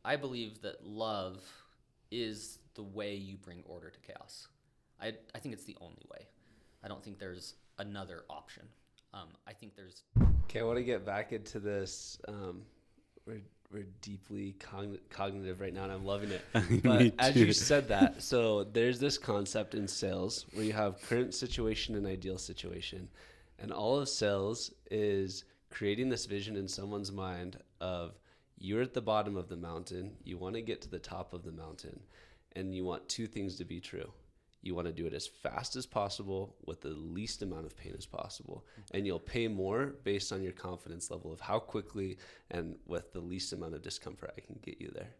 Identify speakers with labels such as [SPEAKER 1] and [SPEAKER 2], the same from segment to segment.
[SPEAKER 1] I believe that love is the way you bring order to chaos. I think it's the only way. I don't think there's another option. I think there's.
[SPEAKER 2] Okay, I want to get back into this. We're we're deeply cognitive right now, and I'm loving it. But as you said that, so there's this concept in sales where you have current situation and ideal situation, and all of sales is creating this vision in someone's mind of you're at the bottom of the mountain, you want to get to the top of the mountain, and you want two things to be true. You want to do it as fast as possible with the least amount of pain as possible. And you'll pay more based on your confidence level of how quickly and with the least amount of discomfort I can get you there.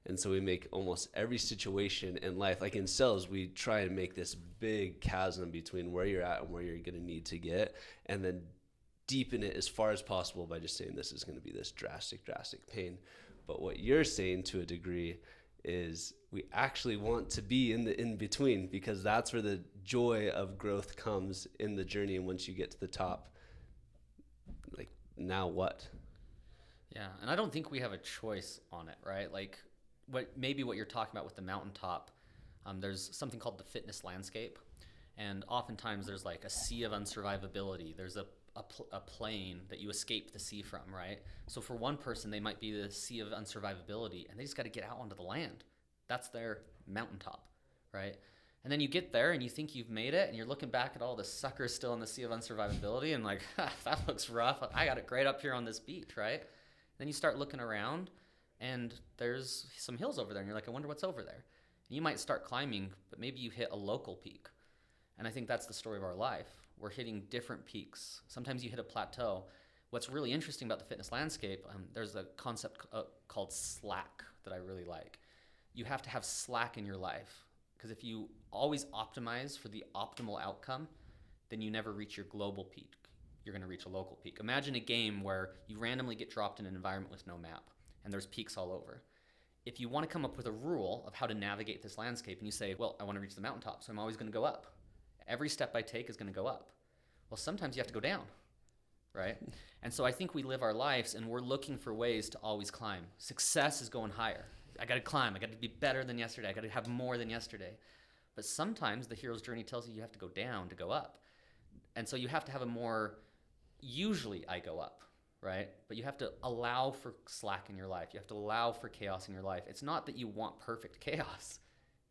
[SPEAKER 2] And so we make almost every situation in life, like in sales, we try and make this big chasm between where you're at and where you're going to need to get, and then deepen it as far as possible by just saying this is going to be this drastic pain. But what you're saying to a degree is we actually want to be in the in between, because that's where the joy of growth comes in the journey. And once you get to the top, like, now what?
[SPEAKER 1] Yeah, and I don't think we have a choice on it, right? Like, what you're talking about with the mountaintop, there's something called the fitness landscape, and oftentimes there's like a sea of unsurvivability. There's a plane that you escape the sea from, right? So for one person, they might be the sea of unsurvivability, and they just got to get out onto the land. That's their mountaintop, right? And then you get there and you think you've made it, and you're looking back at all the suckers still in the sea of unsurvivability, and like, that looks rough. I got it great up here on this beach, right? Then you start looking around, and there's some hills over there, and you're like, I wonder what's over there. And you might start climbing, but maybe you hit a local peak. And I think that's the story of our life. We're hitting different peaks. Sometimes you hit a plateau. What's really interesting about the fitness landscape, there's a concept called slack that I really like. You have to have slack in your life, because if you always optimize for the optimal outcome, then you never reach your global peak. You're going to reach a local peak. Imagine a game where you randomly get dropped in an environment with no map, and there's peaks all over. If you want to come up with a rule of how to navigate this landscape, and you say, well, I want to reach the mountaintop, so I'm always going to go up. Every step I take is going to go up. Well, sometimes you have to go down, right? And so I think we live our lives and we're looking for ways to always climb. Success is going higher. I got to climb. I got to be better than yesterday. I got to have more than yesterday. But sometimes the hero's journey tells you have to go down to go up. And so you have to have usually I go up, right? But you have to allow for slack in your life. You have to allow for chaos in your life. It's not that you want perfect chaos,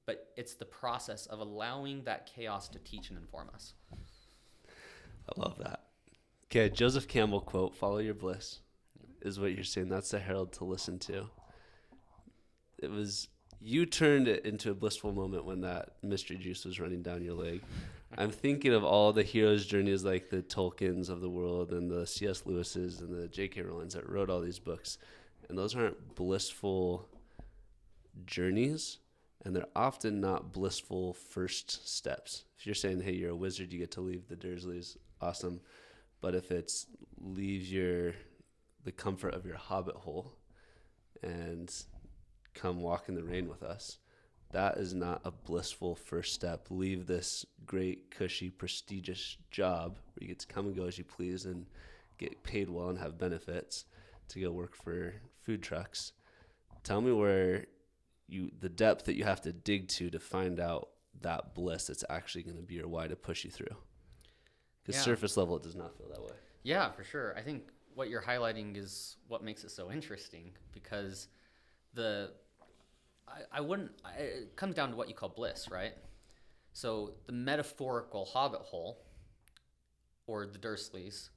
[SPEAKER 1] but it's the process of allowing that chaos to teach and inform us.
[SPEAKER 2] I love that. Okay, Joseph Campbell quote, follow your bliss, is what you're saying. That's the herald to listen to. It was, you turned it into a blissful moment when that mystery juice was running down your leg. I'm thinking of all the hero's journeys, like the Tolkiens of the world and the C.S. Lewis's and the J.K. Rowlings that wrote all these books. And those aren't blissful journeys, and they're often not blissful first steps. If you're saying, hey, you're a wizard, you get to leave the Dursleys, awesome. But if it's leave the comfort of your hobbit hole and come walk in the rain with us, that is not a blissful first step. Leave this great, cushy, prestigious job where you get to come and go as you please and get paid well and have benefits to go work for food trucks. Tell me where the depth that you have to dig to find out that bliss that's actually going to be your why to push you through. Because surface level, it does not feel that way.
[SPEAKER 1] Yeah, for sure. I think what you're highlighting is what makes it so interesting, because it comes down to what you call bliss, right? So the metaphorical hobbit hole, or the Dursleys,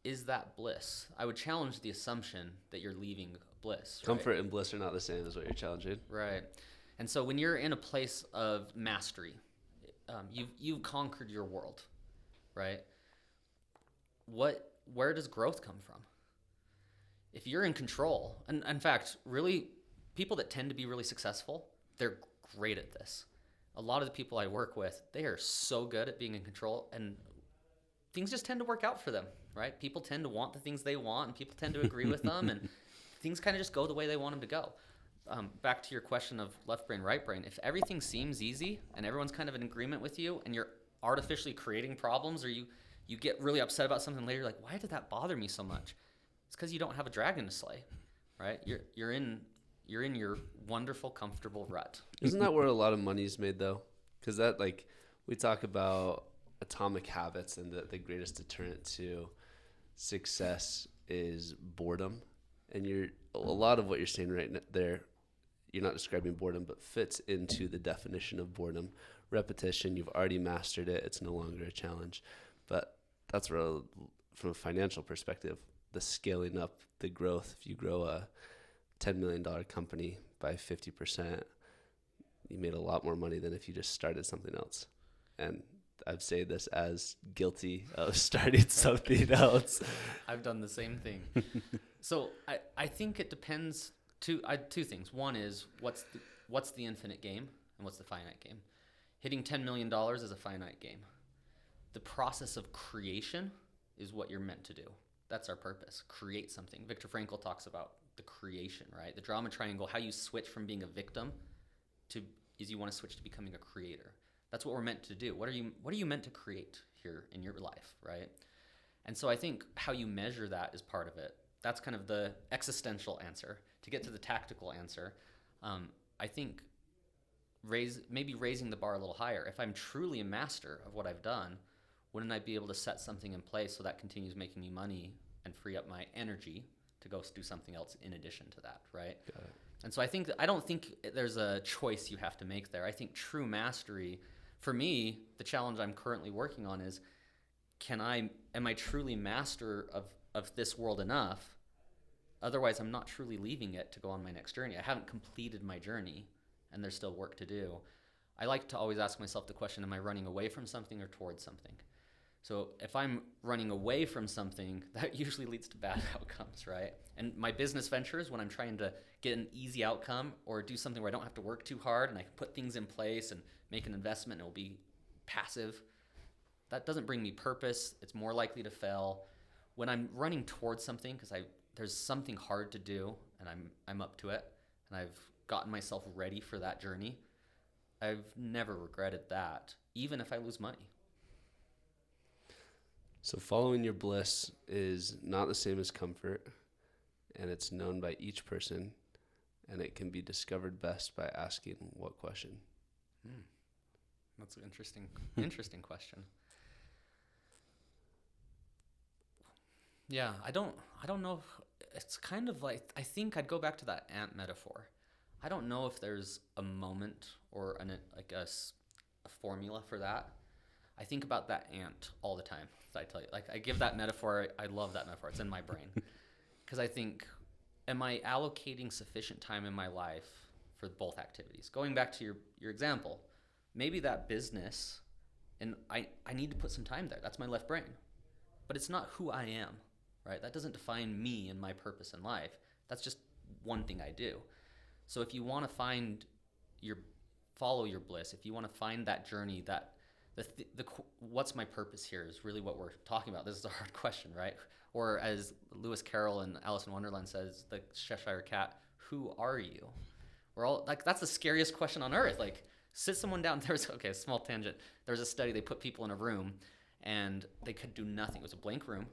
[SPEAKER 1] is that bliss. I would challenge the assumption that you're leaving bliss.
[SPEAKER 2] Comfort and bliss are not the same, is what you're challenging.
[SPEAKER 1] Right. And so when you're in a place of mastery, you've conquered your world, right? Where does growth come from? If you're in control, and in fact, really, people that tend to be really successful, they're great at this. A lot of the people I work with, they are so good at being in control, and things just tend to work out for them, right? People tend to want the things they want, and people tend to agree with them, and things kind of just go the way they want them to go. Back to your question of left brain, right brain, if everything seems easy and everyone's kind of in agreement with you and you're artificially creating problems, or you get really upset about something later, you're like, why did that bother me so much? It's because you don't have a dragon to slay, right? You're in You're in your wonderful, comfortable rut.
[SPEAKER 2] Isn't that where a lot of money's made though? Because that, like, we talk about atomic habits, and the greatest deterrent to success is boredom. And a lot of what you're saying there, you're not describing boredom, but fits into the definition of boredom. Repetition, you've already mastered it. It's no longer a challenge. But that's where, from a financial perspective, the scaling up, the growth, if you grow a $10 million company by 50%, you made a lot more money than if you just started something else. And I've said this as guilty of starting something else.
[SPEAKER 1] I've done the same thing. So I think it depends. Two things. One is what's the infinite game and what's the finite game. Hitting $10 million is a finite game. The process of creation is what you're meant to do. That's our purpose. Create something. Viktor Frankl talks about the creation, right? The drama triangle, how you switch from being a victim is you want to switch to becoming a creator. That's what we're meant to do. What are you meant to create here in your life, right? And so I think how you measure that is part of it. That's kind of the existential answer. To get to the tactical answer, I think maybe raising the bar a little higher. If I'm truly a master of what I've done, wouldn't I be able to set something in place so that continues making me money and free up my energy to go do something else in addition to that, right?
[SPEAKER 2] Got it.
[SPEAKER 1] And so I don't think there's a choice you have to make there. I think true mastery, for me, the challenge I'm currently working on is, am I truly master of this world enough? Otherwise, I'm not truly leaving it to go on my next journey. I haven't completed my journey, and there's still work to do. I like to always ask myself the question, am I running away from something or towards something? So if I'm running away from something, that usually leads to bad outcomes, right? And my business ventures, when I'm trying to get an easy outcome or do something where I don't have to work too hard and I can put things in place and make an investment and it will be passive, that doesn't bring me purpose. It's more likely to fail. When I'm running towards something because there's something hard to do and I'm up to it and I've gotten myself ready for that journey, I've never regretted that, even if I lose money.
[SPEAKER 2] So following your bliss is not the same as comfort, and it's known by each person, and it can be discovered best by asking what question?
[SPEAKER 1] That's an interesting question. Yeah, I don't know. It's kind of like, I think I'd go back to that ant metaphor. I don't know if there's a moment or a formula for that. I think about that ant all the time. I tell you, like, I give that metaphor. I love that metaphor. It's in my brain because I think, am I allocating sufficient time in my life for both activities? Going back to your example, maybe that business, and I need to put some time there. That's my left brain, but it's not who I am, right? That doesn't define me and my purpose in life. That's just one thing I do. So if you want to follow your bliss, if you want to find that journey, that what's my purpose here is really what we're talking about. This is a hard question, right? Or as Lewis Carroll in Alice in Wonderland says, the Cheshire Cat, who are you? We're all like, that's the scariest question on earth. Like, sit someone down. A small tangent. There was a study, they put people in a room and they could do nothing. It was a blank room.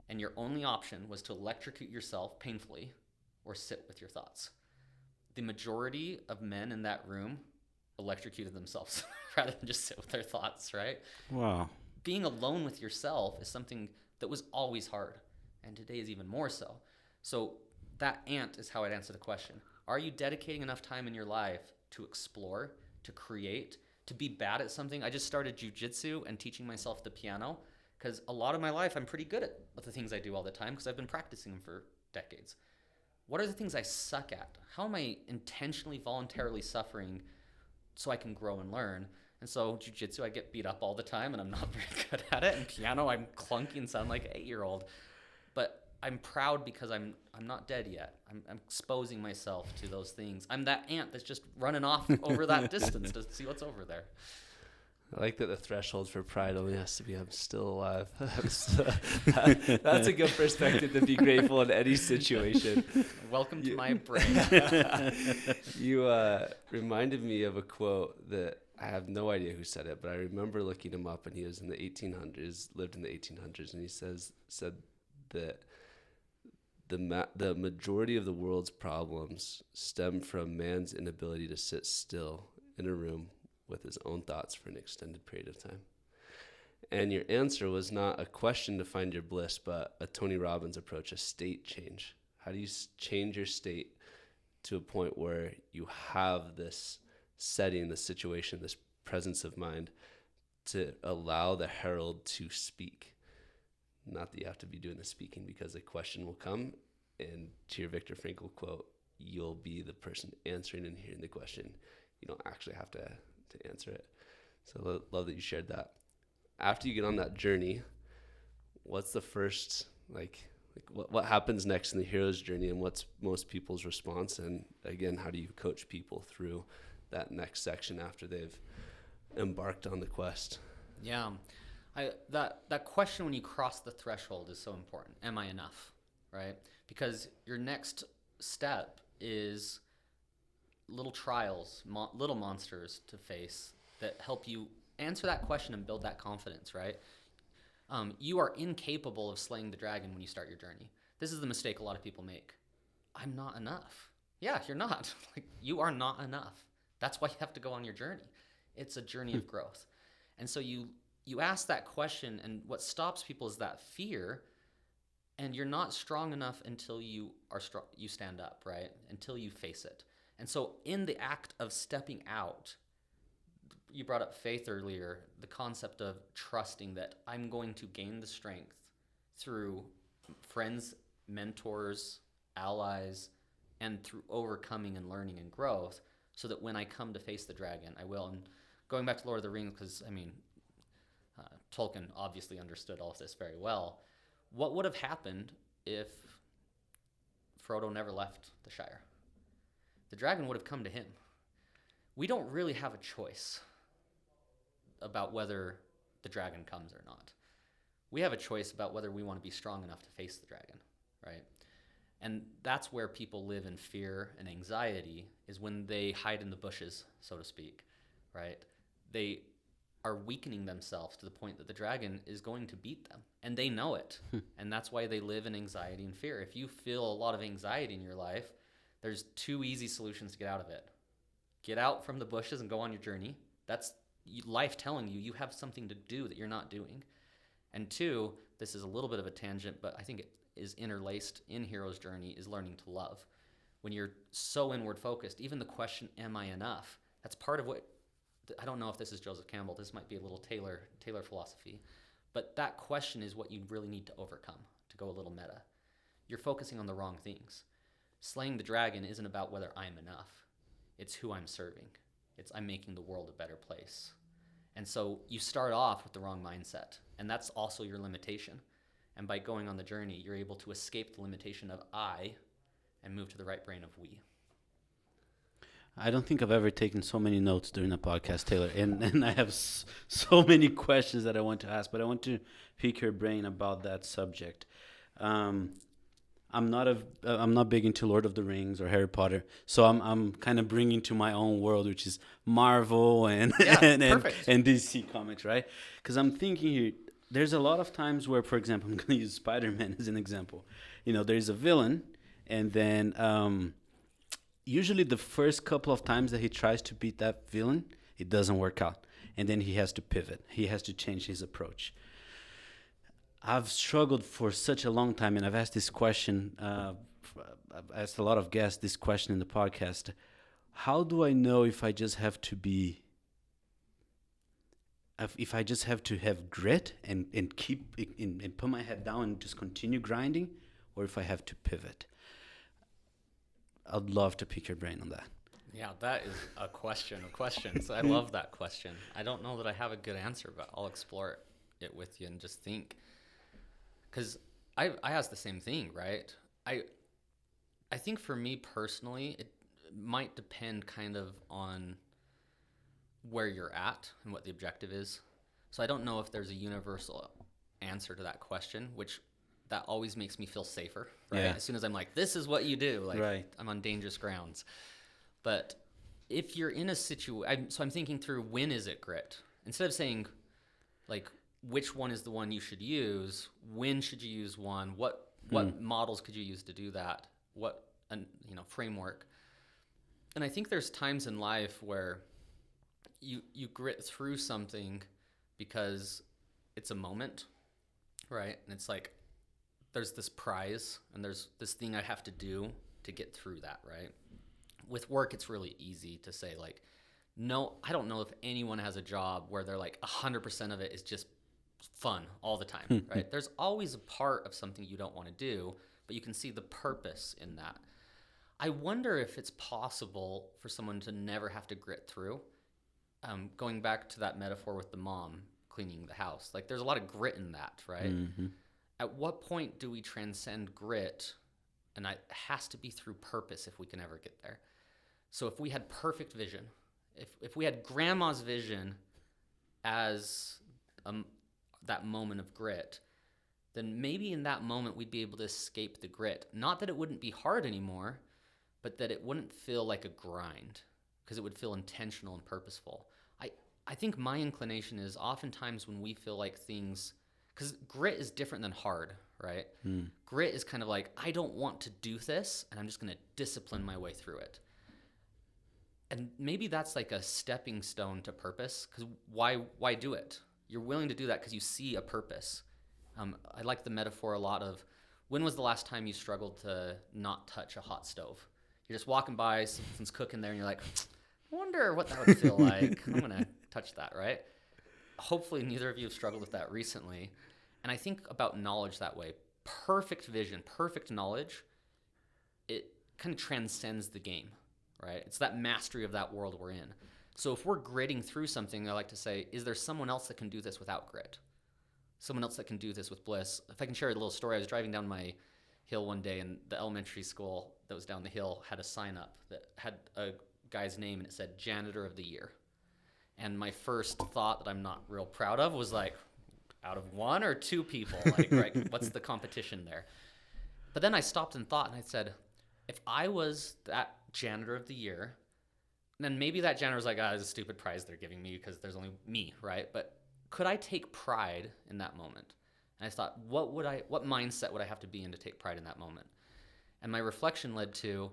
[SPEAKER 1] And your only option was to electrocute yourself painfully or sit with your thoughts. The majority of men in that room electrocuted themselves rather than just sit with their thoughts, right?
[SPEAKER 3] Wow.
[SPEAKER 1] Being alone with yourself is something that was always hard, and today is even more so. So that ant is how I'd answer the question. Are you dedicating enough time in your life to explore, to create, to be bad at something? I just started jiu-jitsu and teaching myself the piano because a lot of my life I'm pretty good at the things I do all the time because I've been practicing them for decades. What are the things I suck at? How am I intentionally, voluntarily suffering so I can grow and learn? And so jiu-jitsu, I get beat up all the time and I'm not very good at it. And piano, I'm clunky and sound like an 8-year-old. But I'm proud because I'm not dead yet. I'm exposing myself to those things. I'm that ant that's just running off over that distance to see what's over there.
[SPEAKER 2] I like that the threshold for pride only has to be, I'm still alive. That's a good perspective to be grateful in any situation.
[SPEAKER 1] Welcome to my brain.
[SPEAKER 2] You reminded me of a quote that I have no idea who said it, but I remember looking him up, and he was in the 1800s, lived in the 1800s, and he said that the majority of the world's problems stem from man's inability to sit still in a room with his own thoughts for an extended period of time. And your answer was not a question to find your bliss, but a Tony Robbins approach, a state change. How do you change your state to a point where you have this setting, this situation, this presence of mind to allow the herald to speak? Not that you have to be doing the speaking, because a question will come, and to your Viktor Frankl quote, you'll be the person answering and hearing the question. You don't actually have to answer it. So love that you shared that. After you get on that journey, what's the first, what happens next in the hero's journey, and what's most people's response? And again, how do you coach people through that next section after they've embarked on the quest?
[SPEAKER 1] Yeah. That question when you cross the threshold is so important. Am I enough? Right? Because your next step is little trials, little monsters to face that help you answer that question and build that confidence, right? You are incapable of slaying the dragon when you start your journey. This is the mistake a lot of people make. I'm not enough. Yeah, you're not. You are not enough. That's why you have to go on your journey. It's a journey of growth. And so you ask that question, and what stops people is that fear, and you're not strong enough until you stand up, right? Until you face it. And so in the act of stepping out, you brought up faith earlier, the concept of trusting that I'm going to gain the strength through friends, mentors, allies, and through overcoming and learning and growth, so that when I come to face the dragon, I will. And going back to Lord of the Rings, because, Tolkien obviously understood all of this very well. What would have happened if Frodo never left the Shire? The dragon would have come to him. We don't really have a choice about whether the dragon comes or not. We have a choice about whether we want to be strong enough to face the dragon, right? And that's where people live in fear and anxiety, is when they hide in the bushes, so to speak, right? They are weakening themselves to the point that the dragon is going to beat them, and they know it. And that's why they live in anxiety and fear. If you feel a lot of anxiety in your life, there's two easy solutions to get out of it. Get out from the bushes and go on your journey. That's life telling you have something to do that you're not doing. And two, this is a little bit of a tangent, but I think it is interlaced in Hero's Journey, is learning to love. When you're so inward focused, even the question, am I enough? That's part of what, I don't know if this is Joseph Campbell, this might be a little Taylor philosophy, but that question is what you really need to overcome, to go a little meta. You're focusing on the wrong things. Slaying the dragon isn't about whether I'm enough. It's who I'm serving. It's I'm making the world a better place. And so you start off with the wrong mindset, and that's also your limitation. And by going on the journey, you're able to escape the limitation of I and move to the right brain of we.
[SPEAKER 3] I don't think I've ever taken so many notes during a podcast, Taylor, and I have so many questions that I want to ask, but I want to pick your brain about that subject. I'm not big into Lord of the Rings or Harry Potter, so I'm kind of bringing to my own world, which is Marvel and and DC Comics, right? Because I'm thinking here, there's a lot of times where, for example, I'm going to use Spider-Man as an example. There's a villain, and then usually the first couple of times that he tries to beat that villain, it doesn't work out, and then he has to pivot. He has to change his approach. I've struggled for such a long time, and I've asked this question. I've asked a lot of guests this question in the podcast. How do I know if I just have to have grit and keep and put my head down and just continue grinding, or if I have to pivot? I'd love to pick your brain on that.
[SPEAKER 1] Yeah, that is a question of questions. I love that question. I don't know that I have a good answer, but I'll explore it with you and just think. Because I ask the same thing, right? I think for me personally, it might depend kind of on where you're at and what the objective is. So I don't know if there's a universal answer to that question, which that always makes me feel safer, right? Yeah. As soon as I'm like, this is what you do, right. I'm on dangerous grounds. But if you're in a situation, so I'm thinking through, when is it grit? Instead of saying, which one is the one you should use, when should you use one, what What models could you use to do that? What, framework? And I think there's times in life where you grit through something because it's a moment, right? And it's like there's this prize and there's this thing I have to do to get through that, right? With work, it's really easy to say, like, no, I don't know if anyone has a job where they're like 100% of it is just fun all the time, right? There's always a part of something you don't want to do, but you can see the purpose in that. I wonder if it's possible for someone to never have to grit through. Going back to that metaphor with the mom cleaning the house, like there's a lot of grit in that, right?
[SPEAKER 3] Mm-hmm.
[SPEAKER 1] At what point do we transcend grit? And it has to be through purpose if we can ever get there. So if we had perfect vision, if we had grandma's vision as that moment of grit, then maybe in that moment we'd be able to escape the grit. Not that it wouldn't be hard anymore, but that it wouldn't feel like a grind, because it would feel intentional and purposeful. I think my inclination is oftentimes when we feel like things, because grit is different than hard, right? Grit is kind of like, I don't want to do this, and I'm just going to discipline my way through it. And maybe that's like a stepping stone to purpose, because why do it? You're willing to do that because you see a purpose. I like the metaphor a lot of, when was the last time you struggled to not touch a hot stove? You're just walking by, something's cooking there, and you're like, I wonder what that would feel like. I'm going to touch that, right? Hopefully neither of you have struggled with that recently. And I think about knowledge that way. Perfect vision, perfect knowledge, it kind of transcends the game, right? It's that mastery of that world we're in. So if we're gritting through something, I like to say, is there someone else that can do this without grit? Someone else that can do this with bliss? If I can share a little story, I was driving down my hill one day, and the elementary school that was down the hill had a sign up that had a guy's name, and it said Janitor of the Year. And my first thought that I'm not real proud of was like, out of one or two people, like, right, what's the competition there? But then I stopped and thought, and I said, if I was that Janitor of the Year, then maybe that janitor was like, it's a stupid prize they're giving me because there's only me, right? But could I take pride in that moment? And I thought, what mindset would I have to be in to take pride in that moment? And my reflection led to,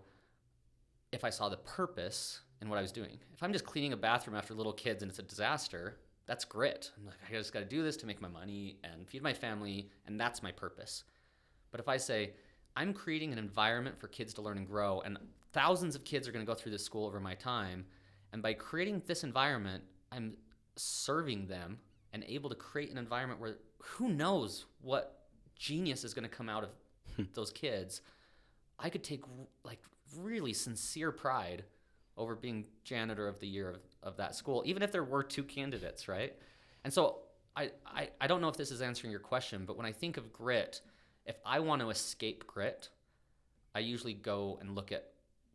[SPEAKER 1] if I saw the purpose in what I was doing. If I'm just cleaning a bathroom after little kids and it's a disaster, that's grit. I'm like, I just got to do this to make my money and feed my family, and that's my purpose. But if I say, I'm creating an environment for kids to learn and grow, and thousands of kids are going to go through this school over my time, and by creating this environment, I'm serving them and able to create an environment where who knows what genius is going to come out of those kids. I could take like really sincere pride over being Janitor of the Year of that school, even if there were two candidates, right? And so I don't know if this is answering your question, but when I think of grit, if I want to escape grit, I usually go and look at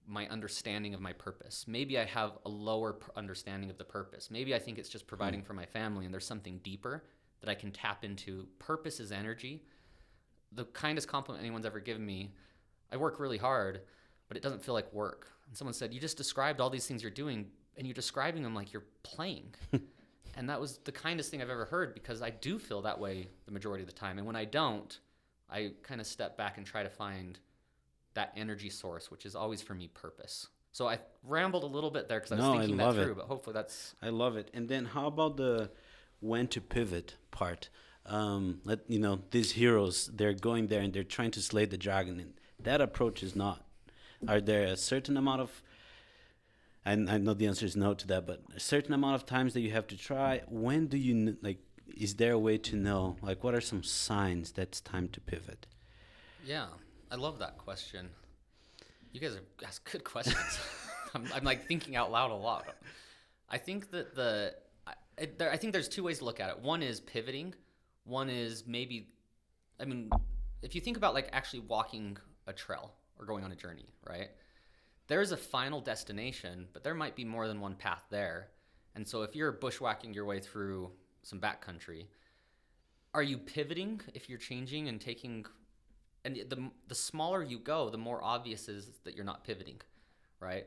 [SPEAKER 1] my understanding of my purpose. Maybe I have a lower understanding of the purpose. Maybe I think it's just providing for my family, and there's something deeper that I can tap into. Purpose is energy. The kindest compliment anyone's ever given me, I work really hard, but it doesn't feel like work. And someone said, you just described all these things you're doing, and you're describing them like you're playing. And that was the kindest thing I've ever heard, because I do feel that way the majority of the time. And when I don't, I kind of step back and try to find that energy source, which is always for me purpose. So I rambled a little bit there because I was thinking that through, but hopefully that's...
[SPEAKER 3] I love it. And then how about the when to pivot part? These heroes, they're going there and they're trying to slay the dragon, and that approach is not. Are there a certain amount of, and I know the answer is no to that, but a certain amount of times that you have to try? When do you, is there a way to know, what are some signs that it's time to pivot?
[SPEAKER 1] Yeah, I love that question. You guys ask good questions. I'm like thinking out loud a lot. I think that I think there's two ways to look at it. One is pivoting. One is maybe, if you think about actually walking a trail or going on a journey, right? There's a final destination, but there might be more than one path there. And so if you're bushwhacking your way through some backcountry, are you pivoting if you're changing and taking, and the smaller you go, the more obvious is that you're not pivoting, right?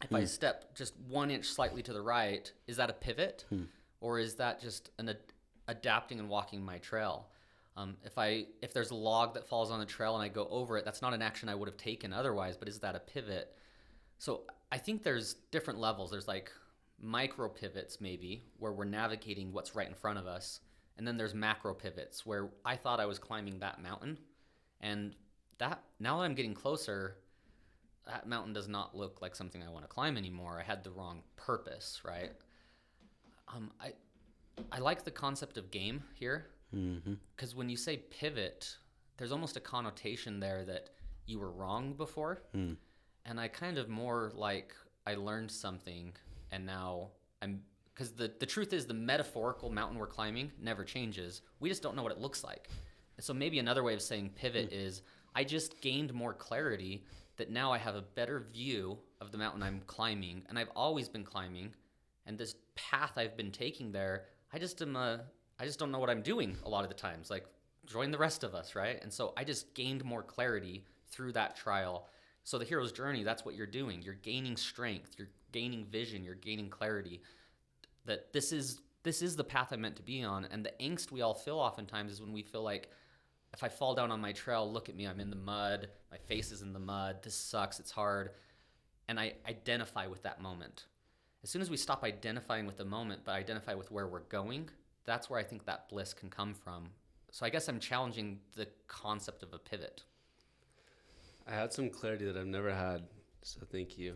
[SPEAKER 1] If I step just 1 inch slightly to the right, is that a pivot? Or is that just an adapting and walking my trail? If there's a log that falls on the trail and I go over it, that's not an action I would have taken otherwise, but is that a pivot? So I think there's different levels. There's like micro pivots maybe where we're navigating what's right in front of us. And then there's macro pivots where I thought I was climbing that mountain, and that now that I'm getting closer, that mountain does not look like something I want to climb anymore. I had the wrong purpose, right? I like the concept of game here, because when you say pivot, there's almost a connotation there that you were wrong before. And I kind of more like I learned something, and now because the truth is the metaphorical mountain we're climbing never changes. We just don't know what it looks like. So maybe another way of saying pivot is I just gained more clarity that now I have a better view of the mountain I'm climbing, and I've always been climbing, and this path I've been taking there, I just don't know what I'm doing a lot of the times. Like, join the rest of us, right? And so I just gained more clarity through that trial. So the hero's journey, that's what you're doing. You're gaining strength, you're gaining vision, you're gaining clarity. That this is the path I'm meant to be on. And the angst we all feel oftentimes is when we feel like, if I fall down on my trail, look at me, I'm in the mud, my face is in the mud, this sucks, it's hard. And I identify with that moment. As soon as we stop identifying with the moment, but identify with where we're going, that's where I think that bliss can come from. So I guess I'm challenging the concept of a pivot.
[SPEAKER 2] I had some clarity that I've never had, so thank you.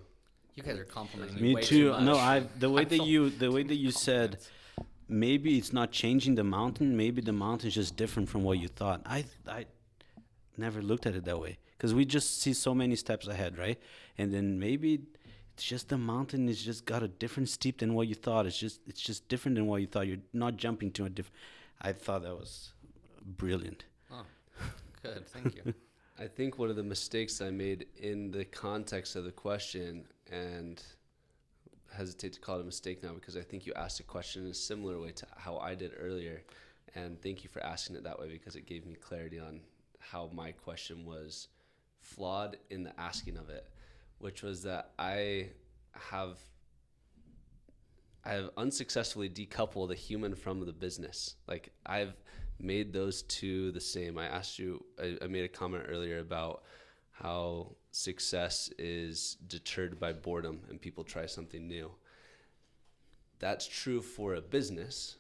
[SPEAKER 1] You guys are complimenting me
[SPEAKER 3] Me
[SPEAKER 1] way
[SPEAKER 3] too.
[SPEAKER 1] much.
[SPEAKER 3] No, the way
[SPEAKER 1] I'm
[SPEAKER 3] that
[SPEAKER 1] so-
[SPEAKER 3] you said,
[SPEAKER 1] compliments.
[SPEAKER 3] maybe it's not changing the mountain. Maybe the mountain's just different from what you thought. I never looked at it that way, because we just see so many steps ahead, right? And then maybe it's just the mountain is just got a different steep than what you thought. It's just different than what you thought. You're not jumping to a different. I thought that was brilliant.
[SPEAKER 1] Oh, good. Thank you.
[SPEAKER 2] I think one of the mistakes I made in the context of the question, and hesitate to call it a mistake now because I think you asked a question in a similar way to how I did earlier. And thank you for asking it that way, because it gave me clarity on how my question was flawed in the asking of it, which was that I have unsuccessfully decoupled the human from the business. Like, I've made those two the same. I asked you, I made a comment earlier about how success is deterred by boredom and people try something new. That's true for a business,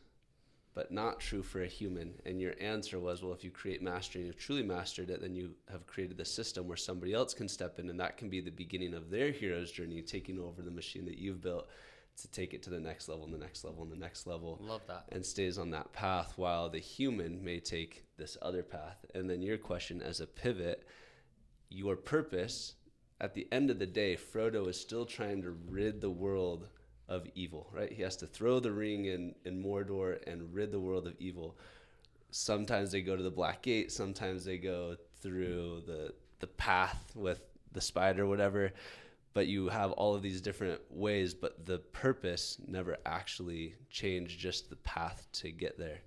[SPEAKER 2] but not true for a human. And your answer was, well, if you create mastery and you've truly mastered it, then you have created the system where somebody else can step in, and that can be the beginning of their hero's journey, taking over the machine that you've built to take it to the next level and the next level and the next level.
[SPEAKER 1] Love that.
[SPEAKER 2] And stays on that path, while the human may take this other path. And then your question as a pivot, your purpose, at the end of the day, Frodo is still trying to rid the world of evil, right? He has to throw the ring in Mordor and rid the world of evil. Sometimes they go to the Black Gate, sometimes they go through the path with the spider, whatever. But you have all of these different ways, but the purpose never actually changed, just the path to get there.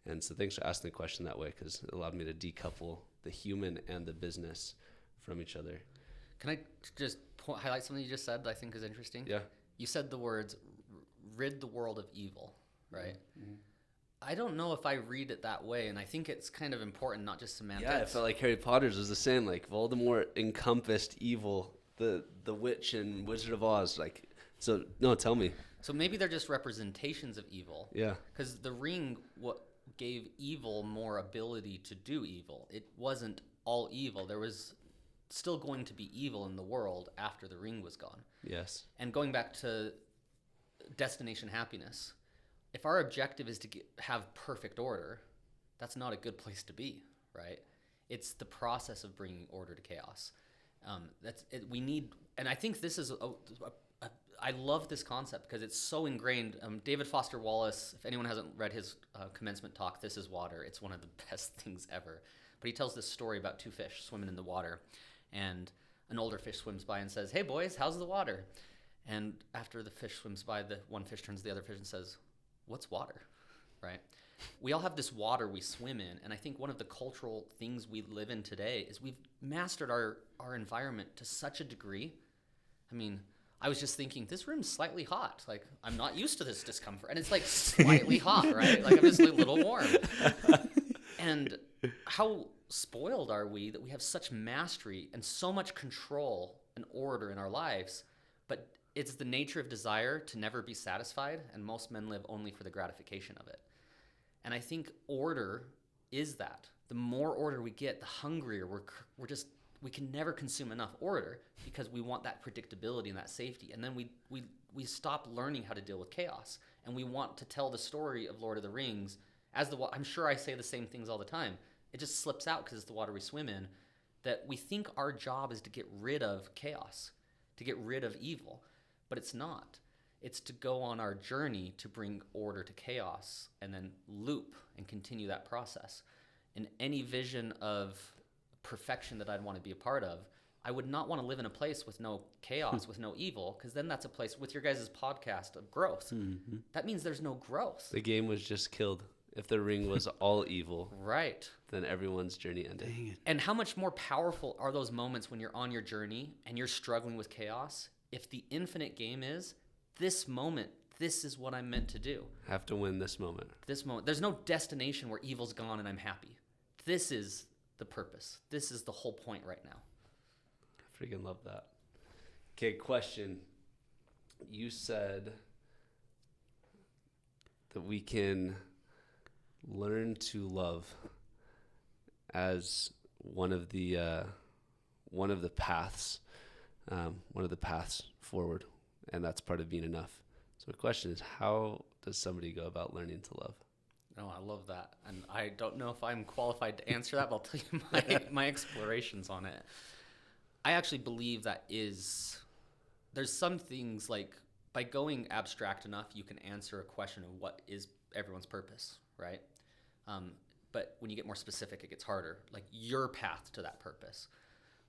[SPEAKER 2] And so thanks for asking the question that way, because it allowed me to decouple the human and the business from each other.
[SPEAKER 1] Can I just highlight something you just said that I think is interesting?
[SPEAKER 2] Yeah.
[SPEAKER 1] You said the words, rid the world of evil, right? Mm-hmm. I don't know if I read it that way, and I think it's kind of important, not just semantics.
[SPEAKER 2] Yeah, I felt like Harry Potter's was the same. Like, Voldemort encompassed evil, the witch and Wizard of Oz. Like, so, no, tell me.
[SPEAKER 1] So maybe they're just representations of evil.
[SPEAKER 2] Yeah.
[SPEAKER 1] Because the ring gave evil more ability to do evil. It wasn't all evil. There was still going to be evil in the world after the ring was gone.
[SPEAKER 2] Yes.
[SPEAKER 1] And going back to destination happiness, if our objective is to have perfect order, that's not a good place to be, right? It's the process of bringing order to chaos. That's it. We need, and I think this is I love this concept because it's so ingrained. David Foster Wallace, if anyone hasn't read his commencement talk, This Is Water, it's one of the best things ever. But he tells this story about two fish swimming in the water, and an older fish swims by and says, "Hey boys, how's the water?" And after the fish swims by, the one fish turns to the other fish and says, "What's water?" Right? We all have this water we swim in, and I think one of the cultural things we live in today is we've mastered our environment to such a degree. I mean, I was just thinking, this room's slightly hot. Like, I'm not used to this discomfort. And it's like slightly hot, right? Like, I'm just a little warm. And how spoiled are we that we have such mastery and so much control and order in our lives, but it's the nature of desire to never be satisfied, and most men live only for the gratification of it. And I think order is that. The more order we get, the hungrier we're just, we can never consume enough order because we want that predictability and that safety. And then we stop learning how to deal with chaos. And we want to tell the story of Lord of the Rings as I'm sure I say the same things all the time. It just slips out because it's the water we swim in, that we think our job is to get rid of chaos, to get rid of evil. But it's not. It's to go on our journey to bring order to chaos and then loop and continue that process. In any vision of perfection that I'd want to be a part of, I would not want to live in a place with no chaos, with no evil, because then that's a place with your guys' podcast of growth. Mm-hmm. That means there's no growth.
[SPEAKER 2] The game was just killed. If the ring was all evil,
[SPEAKER 1] right,
[SPEAKER 2] then everyone's journey ended.
[SPEAKER 3] Dang it.
[SPEAKER 1] And how much more powerful are those moments when you're on your journey and you're struggling with chaos if the infinite game is this moment, this is what I'm meant to do.
[SPEAKER 2] Have to win this moment.
[SPEAKER 1] This moment. There's no destination where evil's gone and I'm happy. This is the purpose. This is the whole point right now.
[SPEAKER 2] I freaking love that. Okay, question. You said that we can learn to love as one of the paths forward, and that's part of being enough. So the question is, how does somebody go about learning to love?
[SPEAKER 1] No, I love that, and I don't know if I'm qualified to answer that, but I'll tell you my explorations on it. I actually believe there's some things, like by going abstract enough, you can answer a question of what is everyone's purpose, right? But when you get more specific, it gets harder, like your path to that purpose.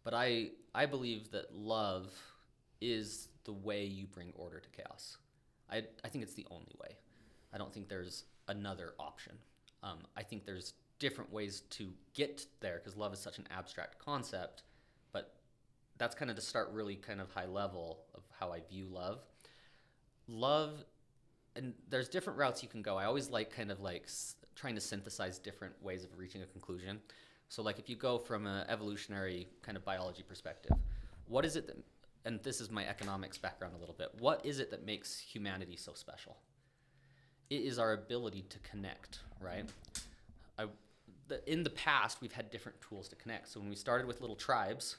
[SPEAKER 1] But I believe that love is the way you bring order to chaos. I think it's the only way. I don't think there's another option. I think there's different ways to get there because love is such an abstract concept, but that's kind of to start really kind of high level of how I view love. Love, and there's different routes you can go. I always like kind of like trying to synthesize different ways of reaching a conclusion. So like if you go from an evolutionary kind of biology perspective, what is it that, and this is my economics background a little bit, what is it that makes humanity so special? It is our ability to connect, right? In the past, we've had different tools to connect. So when we started with little tribes,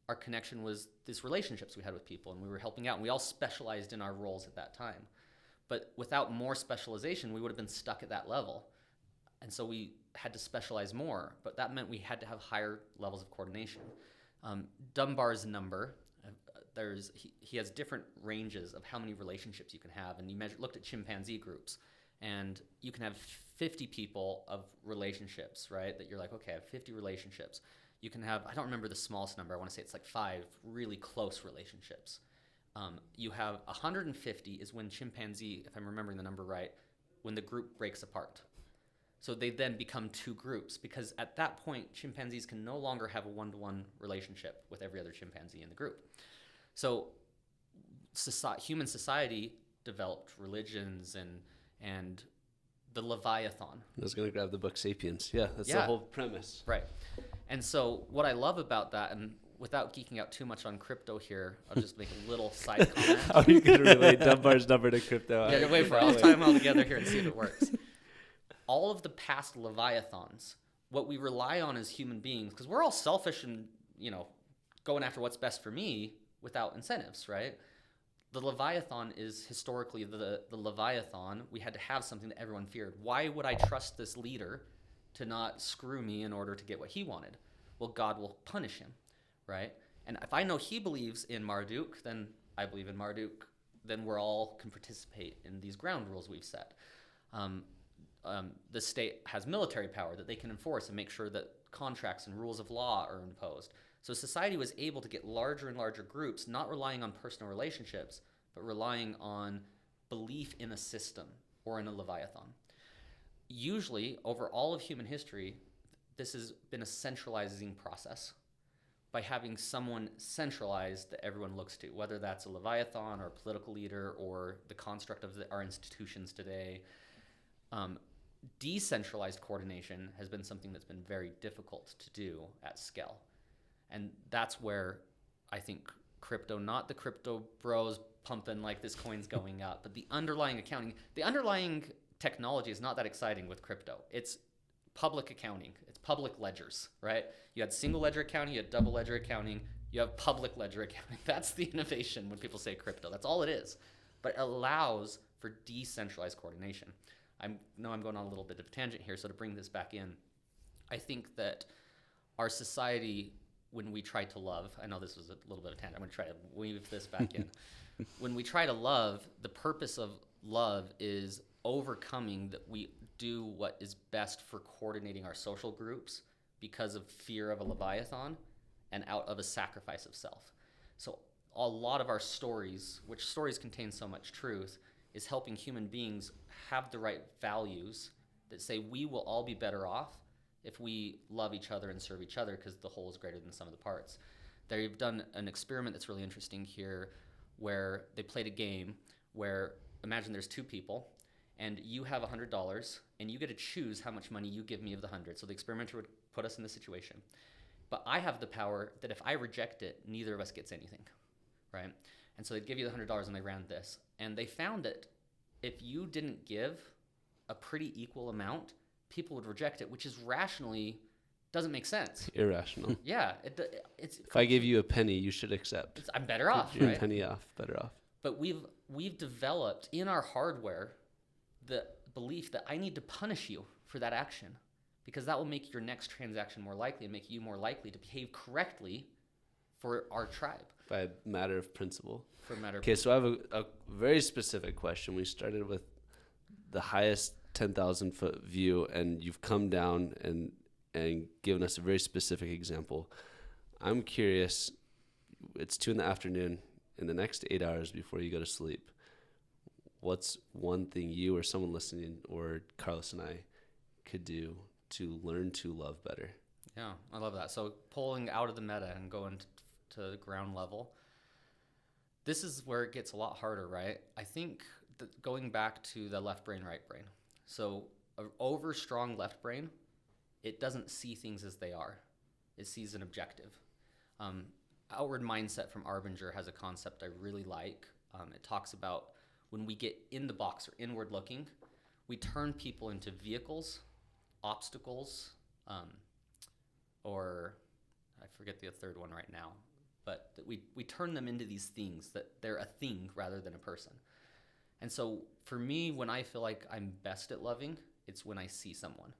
[SPEAKER 1] our connection was these relationships we had with people, and we were helping out, and we all specialized in our roles at that time. But without more specialization, we would have been stuck at that level. And so we had to specialize more, but that meant we had to have higher levels of coordination. Dunbar's number, he has different ranges of how many relationships you can have, and he looked at chimpanzee groups, and you can have 50 people of relationships, right? That you're like, okay, I have 50 relationships. You can have, I don't remember the smallest number, I want to say it's like 5 really close relationships. You have 150 is when chimpanzee, if I'm remembering the number right, when the group breaks apart. So they then become 2 groups, because at that point, chimpanzees can no longer have a one-to-one relationship with every other chimpanzee in the group. So human society developed religions and the Leviathan.
[SPEAKER 2] I was going to grab the book Sapiens. Yeah, that's the whole premise.
[SPEAKER 1] Right. And so what I love about that, and without geeking out too much on crypto here, I'll just make a little side comment.
[SPEAKER 2] How are you going to relate Dunbar's number to crypto?
[SPEAKER 1] Yeah, wait for it. I'll tie them all together here and see if it works. All of the past Leviathans, what we rely on as human beings, because we're all selfish and, going after what's best for me without incentives, right? The Leviathan is historically the Leviathan. We had to have something that everyone feared. Why would I trust this leader to not screw me in order to get what he wanted? Well, God will punish him, right? And if I know he believes in Marduk, then I believe in Marduk. Then we're all can participate in these ground rules we've set. The state has military power that they can enforce and make sure that contracts and rules of law are imposed. So society was able to get larger and larger groups, not relying on personal relationships, but relying on belief in a system or in a Leviathan. Usually, over all of human history, this has been a centralizing process by having someone centralized that everyone looks to, whether that's a Leviathan or a political leader or the construct of our institutions today. decentralized coordination has been something that's been very difficult to do at scale. And that's where I think crypto, not the crypto bros pumping like this coin's going up, but the underlying accounting, the underlying technology is not that exciting with crypto. It's public accounting. It's public ledgers, right? You had single ledger accounting, you had double ledger accounting, you have public ledger accounting. That's the innovation when people say crypto. That's all it is. But it allows for decentralized coordination. I know I'm going on a little bit of a tangent here, so to bring this back in, I think that our society, when we try to love, I know this was a little bit of a tangent, I'm going to try to weave this back in. When we try to love, the purpose of love is overcoming that we do what is best for coordinating our social groups because of fear of a Leviathan and out of a sacrifice of self. So a lot of our stories, which stories contain so much truth, is helping human beings have the right values that say we will all be better off if we love each other and serve each other because the whole is greater than some of the parts. They've done an experiment that's really interesting here where they played a game where imagine there's two people and you have $100 and you get to choose how much money you give me of the 100. So the experimenter would put us in this situation. But I have the power that if I reject it, neither of us gets anything, right? And so they'd give you the $100 and they ran this. And they found that if you didn't give a pretty equal amount, people would reject it, which is rationally doesn't make sense.
[SPEAKER 2] Irrational.
[SPEAKER 1] Yeah. It's
[SPEAKER 2] If I give you a penny, you should accept.
[SPEAKER 1] I'm better off,
[SPEAKER 2] You're
[SPEAKER 1] right?
[SPEAKER 2] a penny off, better off.
[SPEAKER 1] But we've developed in our hardware the belief that I need to punish you for that action because that will make your next transaction more likely and make you more likely to behave correctly for our tribe.
[SPEAKER 2] By a matter of principle.
[SPEAKER 1] For a matter of
[SPEAKER 2] Okay, so I have a very specific question. We started with the highest 10,000 foot view, and you've come down and given us a very specific example. I'm curious, it's 2 p.m. in the next 8 hours before you go to sleep. What's one thing you or someone listening or Carlos and I could do to learn to love better?
[SPEAKER 1] Yeah, I love that. So pulling out of the meta and going to the ground level, this is where it gets a lot harder, right? I think that going back to the left brain, right brain. So an over strong left brain, it doesn't see things as they are. It sees an objective. Outward mindset from Arbinger has a concept I really like. It talks about when we get in the box or inward looking, we turn people into vehicles, obstacles, or I forget the third one right now, but that we turn them into these things, that they're a thing rather than a person. And so for me, when I feel like I'm best at loving, it's when I see someone,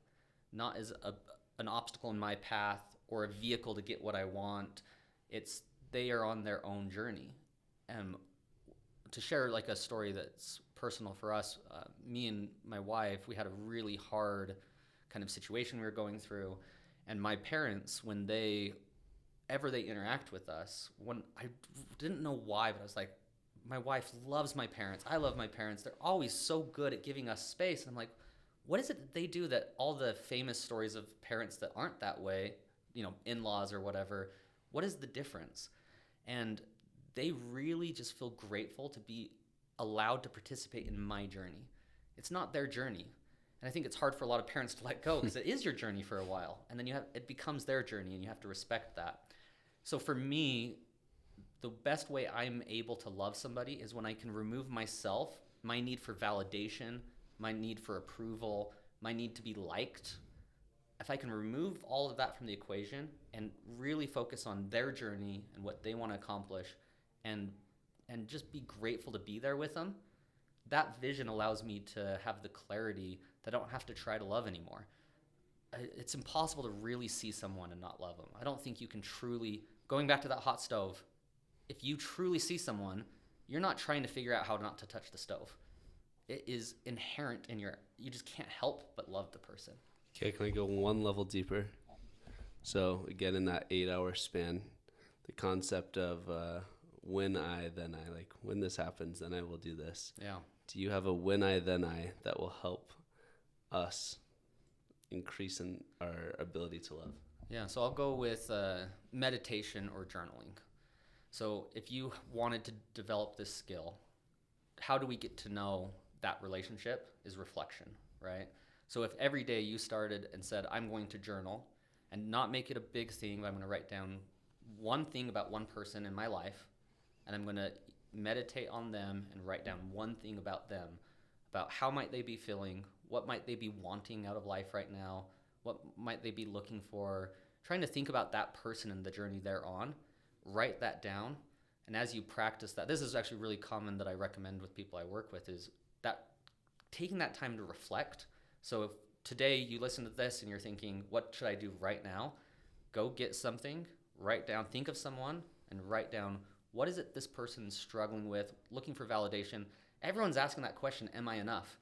[SPEAKER 1] not as an obstacle in my path or a vehicle to get what I want. It's they are on their own journey. To share like a story that's personal for us, me and my wife, we had a really hard kind of situation we were going through. And my parents, when they interact with us, when I didn't know why, but I was like, my wife loves my parents. I love my parents. They're always so good at giving us space. And I'm like, what is it that they do that all the famous stories of parents that aren't that way, in-laws or whatever, what is the difference? And they really just feel grateful to be allowed to participate in my journey. It's not their journey. And I think it's hard for a lot of parents to let go because it is your journey for a while. And then it becomes their journey and you have to respect that. So for me, the best way I'm able to love somebody is when I can remove myself, my need for validation, my need for approval, my need to be liked. If I can remove all of that from the equation and really focus on their journey and what they want to accomplish and just be grateful to be there with them, that vision allows me to have the clarity that I don't have to try to love anymore. It's impossible to really see someone and not love them. I don't think you can truly, going back to that hot stove, if you truly see someone, you're not trying to figure out how not to touch the stove. It is inherent in you just can't help but love the person.
[SPEAKER 2] Okay, can I go one level deeper? So again, in that 8 hour span, the concept of when I, then I, like when this happens, then I will do this.
[SPEAKER 1] Yeah.
[SPEAKER 2] Do you have a when I, then I that will help us increase in our ability to love?
[SPEAKER 1] Yeah, so I'll go with meditation or journaling. So if you wanted to develop this skill, how do we get to know that relationship is reflection, right? So if every day you started and said, I'm going to journal and not make it a big thing, but I'm going to write down one thing about one person in my life, and I'm going to meditate on them and write down one thing about them, about how might they be feeling, what might they be wanting out of life right now, what might they be looking for, trying to think about that person and the journey they're on, write that down. And as you practice that, this is actually really common that I recommend with people I work with, is that taking that time to reflect. So if today you listen to this and you're thinking, what should I do right now? Go get something, write down, think of someone, and write down, what is it this person's struggling with, looking for validation. Everyone's asking that question, am I enough?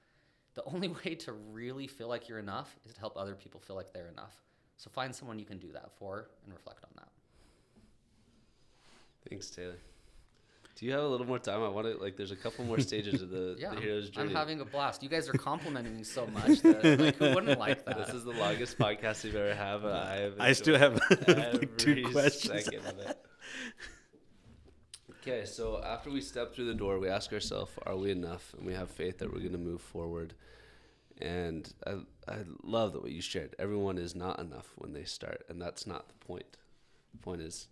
[SPEAKER 1] The only way to really feel like you're enough is to help other people feel like they're enough. So find someone you can do that for and reflect on that.
[SPEAKER 2] Thanks, Taylor. Do you have a little more time? I want to, like, there's a couple more stages of the hero's journey.
[SPEAKER 1] I'm having a blast. You guys are complimenting me so much that, like, who wouldn't like that?
[SPEAKER 2] This is the longest podcast we've ever had.
[SPEAKER 3] I still have like 2
[SPEAKER 2] every
[SPEAKER 3] questions.
[SPEAKER 2] second of it. Okay, so after we step through the door, we ask ourselves, are we enough? And we have faith that we're going to move forward. And I love that what you shared. Everyone is not enough when they start, and that's not the point. The point is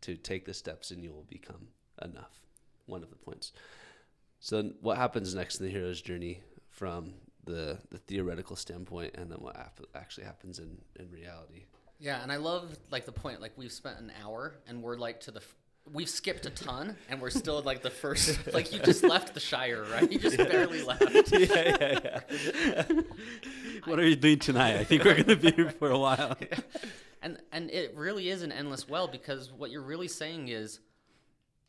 [SPEAKER 2] to take the steps and you will become enough. One of the points. So then what happens next in the hero's journey from the theoretical standpoint, and then what actually happens in reality?
[SPEAKER 1] Yeah, and I love, like, the point, like, we've spent an hour and we're like we've skipped a ton and we're still at, like, the first, like, you just left the Shire, right? You just barely left.
[SPEAKER 2] Yeah.
[SPEAKER 3] What are you doing tonight? I think we're going to be here for a while.
[SPEAKER 1] And it really is an endless well, because what you're really saying is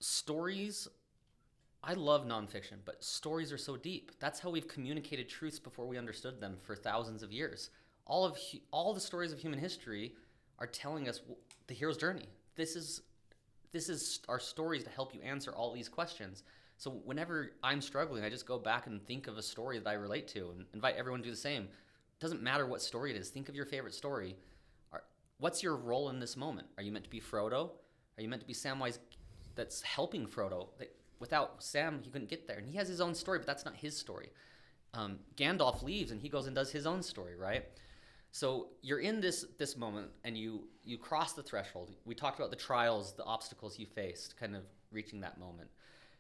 [SPEAKER 1] stories. I love nonfiction, but stories are so deep. That's how we've communicated truths before we understood them for thousands of years. All the stories of human history are telling us the hero's journey. This is our stories to help you answer all these questions. So whenever I'm struggling, I just go back and think of a story that I relate to and invite everyone to do the same. It doesn't matter what story it is. Think of your favorite story. What's your role in this moment? Are you meant to be Frodo? Are you meant to be Samwise that's helping Frodo? Without Sam, he couldn't get there. And he has his own story, but that's not his story. Gandalf leaves and he goes and does his own story, right? So you're in this moment and you cross the threshold. We talked about the trials, the obstacles you faced, kind of reaching that moment.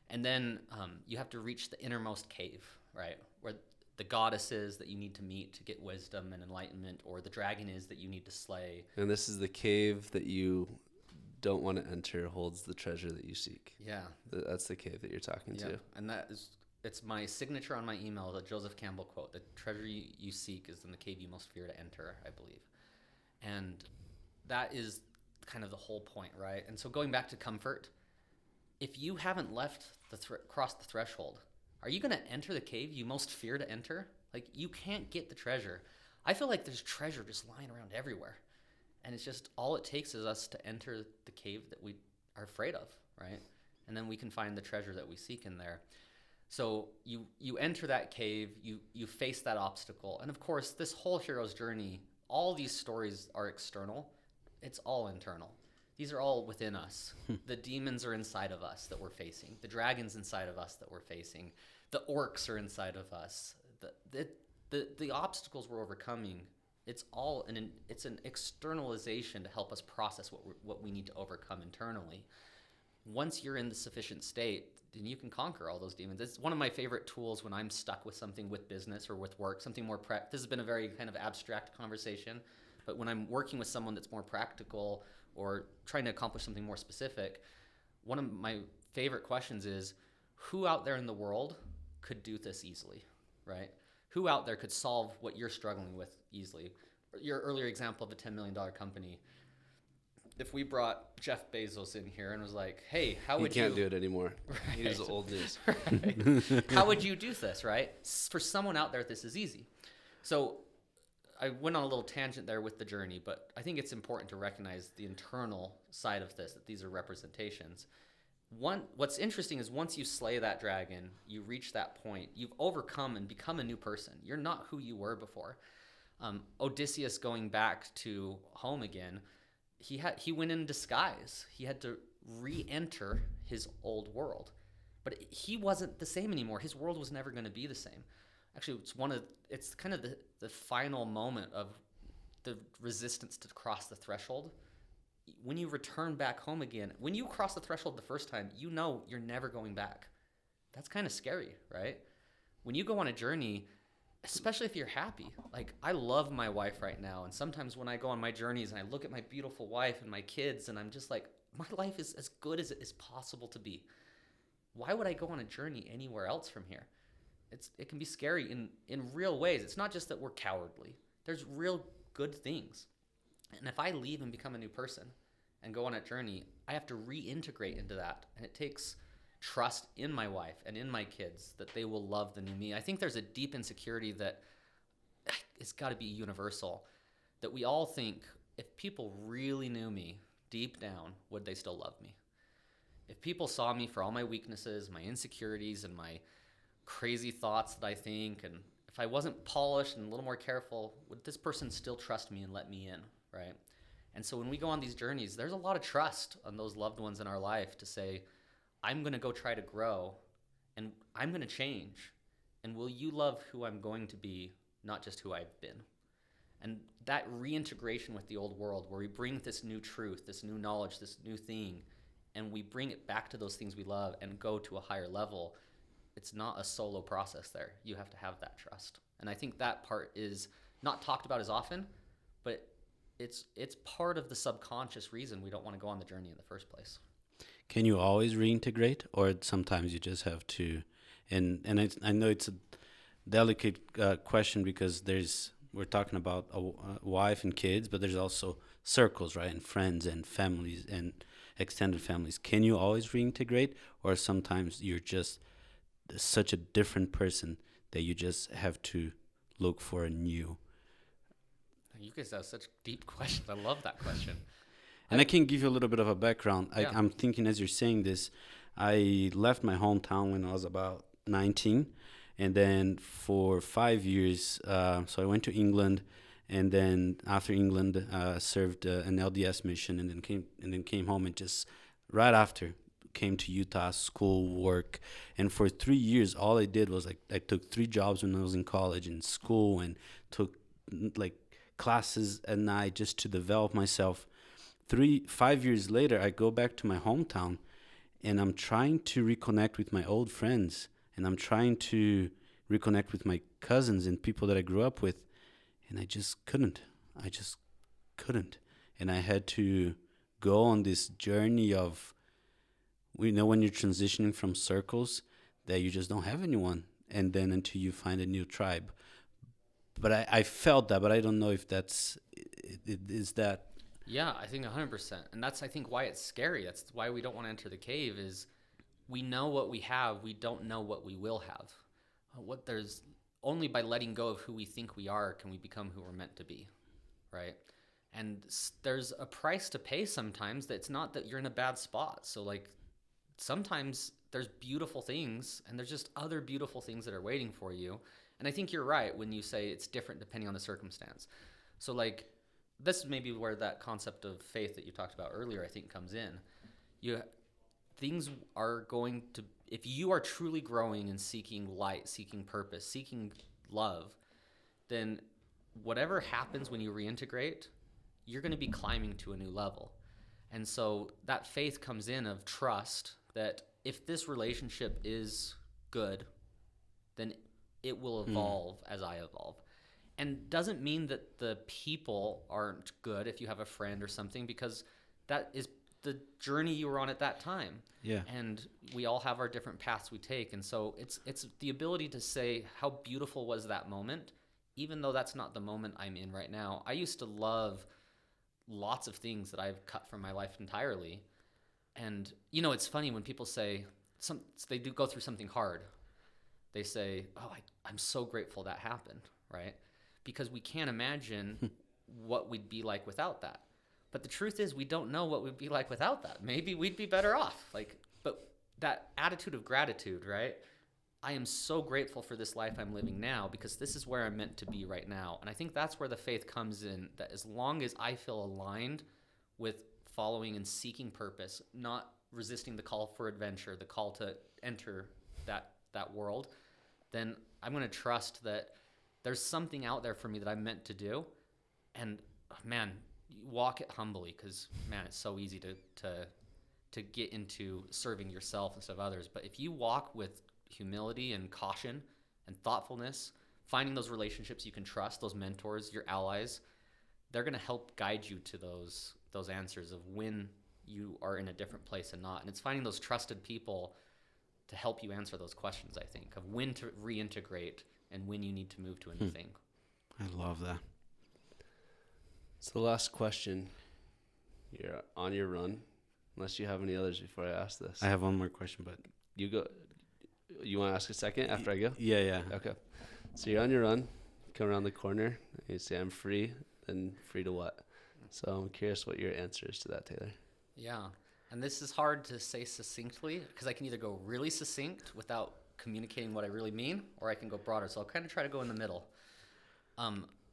[SPEAKER 1] And then you have to reach the innermost cave, right? Where the goddess is that you need to meet to get wisdom and enlightenment, or the dragon is that you need to slay.
[SPEAKER 2] And this is the cave that you don't want to enter, holds the treasure that you seek.
[SPEAKER 1] Yeah.
[SPEAKER 2] That's the cave that you're talking to.
[SPEAKER 1] And it's my signature on my email, the Joseph Campbell quote: the treasure you seek is in the cave you most fear to enter, I believe. And that is kind of the whole point, right? And so going back to comfort, if you haven't left crossed the threshold, are you going to enter the cave you most fear to enter? Like, you can't get the treasure. I feel like there's treasure just lying around everywhere. And it's just, all it takes is us to enter the cave that we are afraid of, right? And then we can find the treasure that we seek in there. So you enter that cave, you face that obstacle. And of course, this whole hero's journey, all these stories are external. It's all internal. These are all within us. The demons are inside of us that we're facing. The dragons inside of us that we're facing. The orcs are inside of us. The obstacles we're overcoming, it's all it's an externalization to help us process what we need to overcome internally. Once you're in the sufficient state, then you can conquer all those demons. It's one of my favorite tools when I'm stuck with something with business or with work, something more this has been a very kind of abstract conversation, but when I'm working with someone that's more practical or trying to accomplish something more specific, one of my favorite questions is, who out there in the world could do this easily, right? Who out there could solve what you're struggling with easily? Your earlier example of a $10 million company, if we brought Jeff Bezos in here and was like, hey, how would you...
[SPEAKER 2] He can't do it anymore.
[SPEAKER 1] Right.
[SPEAKER 2] He's old news.
[SPEAKER 1] Right. How would you do this, right? For someone out there, this is easy. So I went on a little tangent there with the journey, but I think it's important to recognize the internal side of this, that these are representations. What's interesting is once you slay that dragon, you reach that point, you've overcome and become a new person. You're not who you were before. Odysseus going back to home again, he went in disguise. He had to re-enter his old world. But he wasn't the same anymore. His world was never going to be the same. actually it's kind of the final moment of the resistance to cross the threshold. When you return back home again, when you cross the threshold the first time, you know you're never going back. That's kind of scary, right? When you go on a journey, especially if you're happy, like I love my wife right now, and sometimes when I go on my journeys and I look at my beautiful wife and my kids, and I'm just like, my life is as good as it is possible to be. Why would I go on a journey anywhere else from here? It can be scary in real ways. It's not just that we're cowardly. There's real good things. And if I leave and become a new person and go on a journey, I have to reintegrate into that. And it takes trust in my wife and in my kids that they will love the new me. I think there's a deep insecurity that it's got to be universal, that we all think, if people really knew me deep down, would they still love me? If people saw me for all my weaknesses, my insecurities, and my crazy thoughts that I think, and if I wasn't polished and a little more careful, would this person still trust me and let me in, right? And so when we go on these journeys, there's a lot of trust on those loved ones in our life to say, I'm going to go try to grow, and I'm going to change, and will you love who I'm going to be, not just who I've been? And that reintegration with the old world, where we bring this new truth, this new knowledge, this new thing, and we bring it back to those things we love and go to a higher level, it's not a solo process there. You have to have that trust. And I think that part is not talked about as often, but it's part of the subconscious reason we don't want to go on the journey in the first place.
[SPEAKER 3] Can you always reintegrate, or sometimes you just have to? And I know it's a delicate question, because we're talking about a wife and kids, but there's also circles, right, and friends and families and extended families. Can you always reintegrate, or sometimes you're just such a different person that you just have to look for a new?
[SPEAKER 1] You guys have such deep questions. I love that question.
[SPEAKER 3] And I can give you a little bit of a background.
[SPEAKER 1] Yeah.
[SPEAKER 3] I'm thinking as you're saying this, I left my hometown when I was about 19, and then for 5 years, so I went to England, and then after England, served an LDS mission, and then came home, and just right after came to Utah, school, work, and for 3 years, all I did was I took 3 jobs when I was in college and school, and took like classes at night just to develop myself. 5 years later, I go back to my hometown, and I'm trying to reconnect with my old friends, and I'm trying to reconnect with my cousins and people that I grew up with, and I just couldn't. And I had to go on this journey of, when you're transitioning from circles, that you just don't have anyone, and then until you find a new tribe. But I felt that, but I don't know if is that.
[SPEAKER 1] Yeah, I think 100%. And that's, I think, why it's scary. That's why we don't want to enter the cave, is we know what we have. We don't know what we will have. Only by letting go of who we think we are can we become who we're meant to be, right? And there's a price to pay sometimes. That it's not that you're in a bad spot. So like sometimes there's beautiful things, and there's just other beautiful things that are waiting for you. And I think you're right when you say it's different depending on the circumstance. So like, this is maybe where that concept of faith that you talked about earlier, I think, comes in. Things are going to, if you are truly growing and seeking light, seeking purpose, seeking love, then whatever happens when you reintegrate, you're going to be climbing to a new level. And so that faith comes in of trust that if this relationship is good, then it will evolve as I evolve. And doesn't mean that the people aren't good if you have a friend or something, because that is the journey you were on at that time.
[SPEAKER 3] Yeah.
[SPEAKER 1] And we all have our different paths we take. And so it's the ability to say, how beautiful was that moment, even though that's not the moment I'm in right now. I used to love lots of things that I've cut from my life entirely. And, it's funny when people say, they do go through something hard. They say, oh, I'm so grateful that happened, right? Because we can't imagine what we'd be like without that. But the truth is, we don't know what we'd be like without that. Maybe we'd be better off. But that attitude of gratitude, right? I am so grateful for this life I'm living now, because this is where I'm meant to be right now. And I think that's where the faith comes in, that as long as I feel aligned with following and seeking purpose, not resisting the call for adventure, the call to enter that world, then I'm going to trust that there's something out there for me that I'm meant to do. And man, you walk it humbly, because man, it's so easy to get into serving yourself instead of others. But if you walk with humility and caution and thoughtfulness, finding those relationships you can trust, those mentors, your allies, they're going to help guide you to those answers of when you are in a different place and not. And it's finding those trusted people to help you answer those questions, I think, of when to reintegrate and when you need to move to a new thing.
[SPEAKER 3] I love that.
[SPEAKER 2] So the last question, you're on your run, unless you have any others before I ask this.
[SPEAKER 3] I have one more question, but
[SPEAKER 2] You go. You want to ask a second after I go?
[SPEAKER 3] yeah.
[SPEAKER 2] Okay. So you're on your run, come around the corner, and you say, I'm free, then free to what? So I'm curious what your answer is to that, Taylor.
[SPEAKER 1] Yeah. And this is hard to say succinctly, because I can either go really succinct without communicating what I really mean, or I can go broader. So I'll kind of try to go in the middle.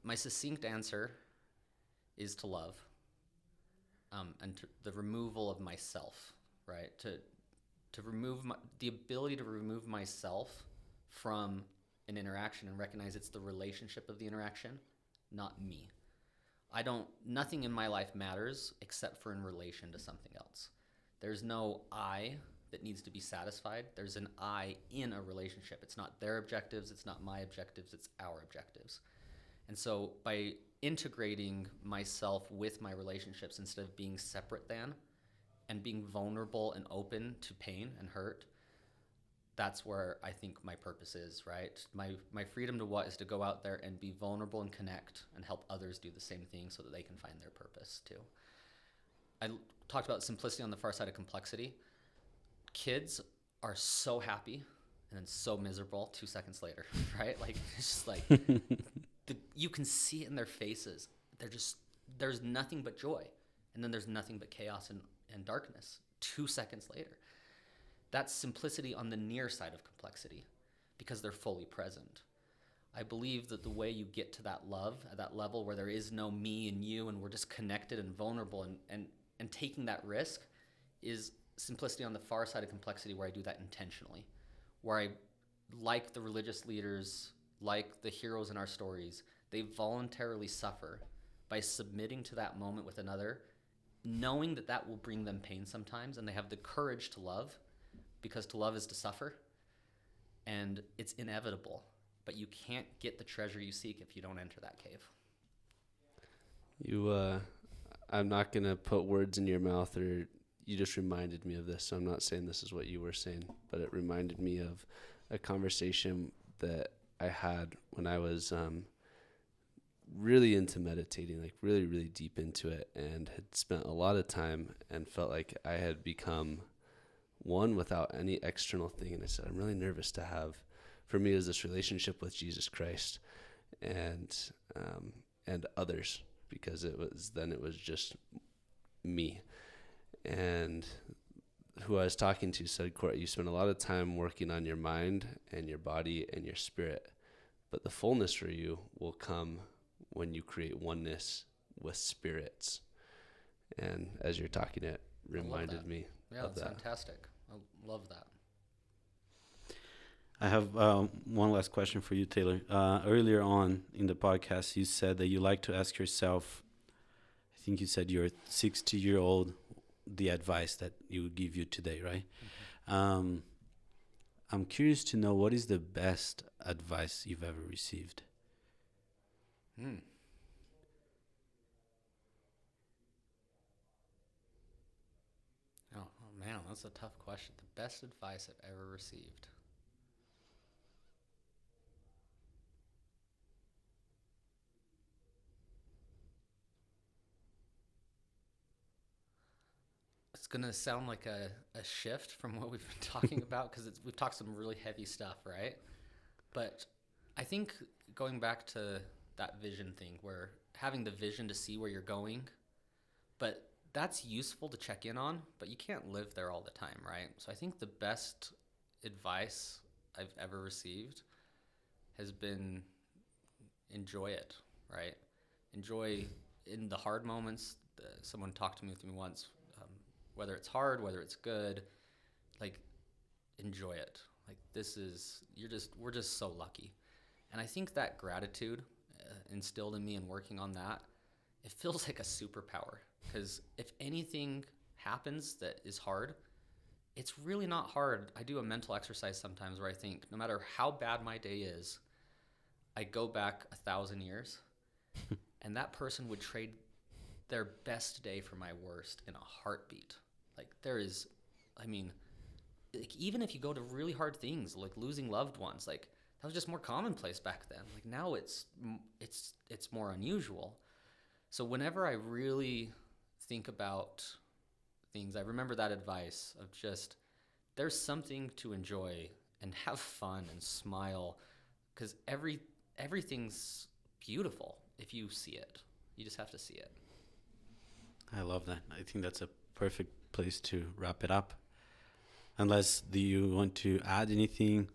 [SPEAKER 1] My succinct answer is to love, and the removal of myself, right? To remove the ability to remove myself from an interaction and recognize it's the relationship of the interaction, not me. Nothing in my life matters except for in relation to something else. There's no I that needs to be satisfied. There's an I in a relationship. It's not their objectives, it's not my objectives, it's our objectives. And so by integrating myself with my relationships instead of being separate than, and being vulnerable and open to pain and hurt, that's where I think my purpose is, right? My freedom to what is to go out there and be vulnerable and connect and help others do the same thing so that they can find their purpose too. I talked about simplicity on the far side of complexity. Kids are so happy and then so miserable 2 seconds later, right? Like, it's just like, you can see it in their faces. There's nothing but joy. And then there's nothing but chaos and darkness 2 seconds later. That's simplicity on the near side of complexity, because they're fully present. I believe that the way you get to that love, at that level where there is no me and you and we're just connected and vulnerable and taking that risk, is simplicity on the far side of complexity, where I do that intentionally, where I, like the religious leaders, like the heroes in our stories, they voluntarily suffer by submitting to that moment with another, knowing that that will bring them pain sometimes, and they have the courage to love, because to love is to suffer, and it's inevitable. But you can't get the treasure you seek if you don't enter that cave.
[SPEAKER 2] I'm not going to put words in your mouth, or you just reminded me of this, so I'm not saying this is what you were saying, but it reminded me of a conversation that I had when I was really into meditating, like really, really deep into it, and had spent a lot of time and felt like I had become one without any external thing. And I said, I'm really nervous to have, for me, is this relationship with Jesus Christ and others, because it was just me. And who I was talking to said, Court, you spend a lot of time working on your mind and your body and your spirit, but the fullness for you will come when you create oneness with spirits. And as you're talking, it reminded me of
[SPEAKER 1] that's
[SPEAKER 2] that.
[SPEAKER 1] fantastic. I love that.
[SPEAKER 3] I have one last question for you, Taylor. Earlier on in the podcast, you said that you like to ask yourself, I think you said you're 60-year-old, the advice that you would give you today, right? Mm-hmm. I'm curious to know, what is the best advice you've ever received?
[SPEAKER 1] Oh man, that's a tough question. The best advice I've ever received. It's going to sound like a shift from what we've been talking about, because we've talked some really heavy stuff, right? But I think going back to that vision thing, where having the vision to see where you're going, but that's useful to check in on, but you can't live there all the time, right? So I think the best advice I've ever received has been enjoy it, right? Enjoy in the hard moments. Someone talked to me once, whether it's hard, whether it's good, like enjoy it. Like we're just so lucky. And I think that gratitude instilled in me and working on that, it feels like a superpower. Because if anything happens that is hard, it's really not hard. I do a mental exercise sometimes where I think no matter how bad my day is, I go back 1,000 years and that person would trade their best day for my worst in a heartbeat. Like like even if you go to really hard things like losing loved ones, like that was just more commonplace back then. Like now it's more unusual. So whenever I really think about things, I remember that advice of just there's something to enjoy and have fun and smile, because everything's beautiful if you see it. You just have to see it.
[SPEAKER 3] I love that. I think that's a perfect place to wrap it up. Unless, do you want to add anything?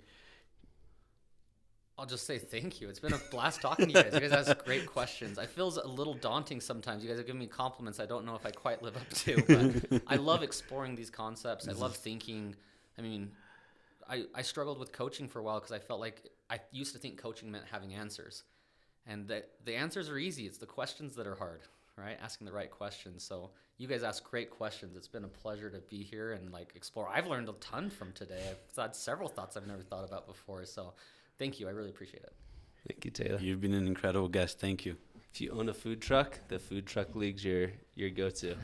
[SPEAKER 1] I'll just say thank you. It's been a blast talking to you guys. You guys ask great questions. I feel a little daunting sometimes. You guys are giving me compliments I don't know if I quite live up to, but I love exploring these concepts. I love thinking. I mean, I struggled with coaching for a while because I felt like I used to think coaching meant having answers. And the answers are easy. It's the questions that are hard, right? Asking the right questions. So you guys ask great questions. It's been a pleasure to be here and like explore. I've learned a ton from today. I've had several thoughts I've never thought about before. So thank you. I really appreciate it.
[SPEAKER 2] Thank you, Taylor.
[SPEAKER 3] You've been an incredible guest. Thank you.
[SPEAKER 2] If you own a food truck, the Food Truck League's your go-to.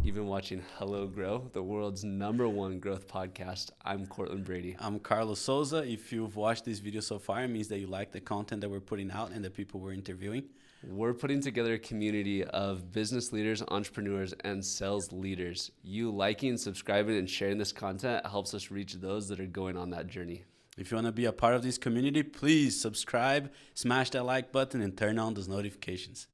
[SPEAKER 2] You've been watching Hello Grow, the world's #1 growth podcast. I'm Cortland Brady.
[SPEAKER 3] I'm Carlos Souza. If you've watched this video so far, it means that you like the content that we're putting out and the people we're interviewing.
[SPEAKER 2] We're putting together a community of business leaders, entrepreneurs, and sales leaders. You liking, subscribing, and sharing this content helps us reach those that are going on that journey.
[SPEAKER 3] If you want to be a part of this community, please subscribe, smash that like button, and turn on those notifications.